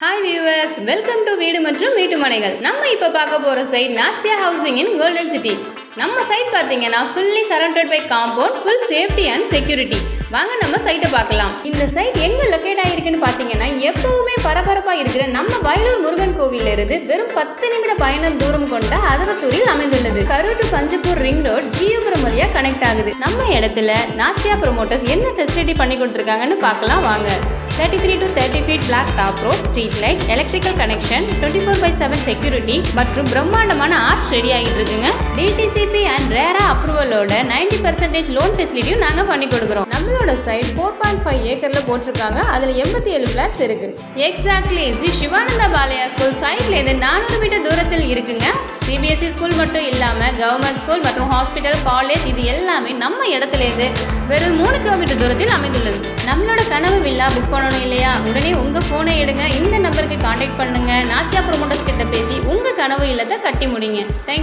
Hi viewers, welcome to வீடு மற்றும் வீட்டு மனைகள். நம்ம இப்போ பார்க்க போகிற site Nachiya housing in golden city. நம்ம சைட் பார்த்தீங்கன்னா fully surrounded by compound, full safety and security. வாங்க நம்ம சைட்டை பார்க்கலாம். இந்த சைட் எங்கே லொக்கேட் ஆகிருக்குன்னு பார்த்தீங்கன்னா எப்பவுமே பரபரப்பாக இருக்கிற நம்ம வயலூர் முருகன் கோவிலில் இருந்து வெறும் 10 நிமிட பயணம் தூரம் கொண்ட அதவத்தூரில் அமைந்துள்ளது. Karur to Panchappur ring road Jiyopuram வழியாக கனெக்ட் ஆகுது. நம்ம இடத்துல நாச்சியா ப்ரொமோட்டர்ஸ் என்ன ஃபெசிலிட்டி பண்ணி கொடுத்துருக்காங்கன்னு பார்க்கலாம் வாங்க. 33 to 30 feet black top road, street light, electrical connection, 24/7 security மற்றும் பிரம்மாண்டமான ஆர்ச் ரெடி ஆகிட்டு இருக்குங்க. DTCP அண்ட் ரேரா அப்ரூவலோட 90% லோன் ஃபெசிலிட்டியும் நாங்கள் பண்ணி கொடுக்குறோம். நம்மளோட சைட் 4.5 ஏக்கர்ல போட்டிருக்காங்க. அதில் 87 ஃபிளாட்ஸ் இருக்கு. எக்ஸாக்ட்லி ஸ்ரீ சிவானந்தா பாலையா ஸ்கூல் சைட்லேருந்து 400 மீட்டர் தூரத்தில் இருக்குங்க. CBSE ஸ்கூல் மட்டும் இல்லாமல் கவர்மெண்ட் ஸ்கூல் மற்றும் ஹாஸ்பிட்டல், காலேஜ் இது எல்லாமே நம்ம இடத்துலேருந்து வெறும் 3 கிலோமீட்டர் தூரத்தில் அமைந்துள்ளது. நம்மளோட கனவு வில்லா புக் பண்ணணும் இல்லையா? உடனே உங்கள் ஃபோனை எடுங்க, இந்த நம்பருக்கு கான்டாக்ட் பண்ணுங்க. நாச்சியா ப்ரொமோட்டர்ஸ் கிட்ட பேசி உங்கள் கனவு இல்லத்தை கட்டி முடிங்க. தேங்க்யூ.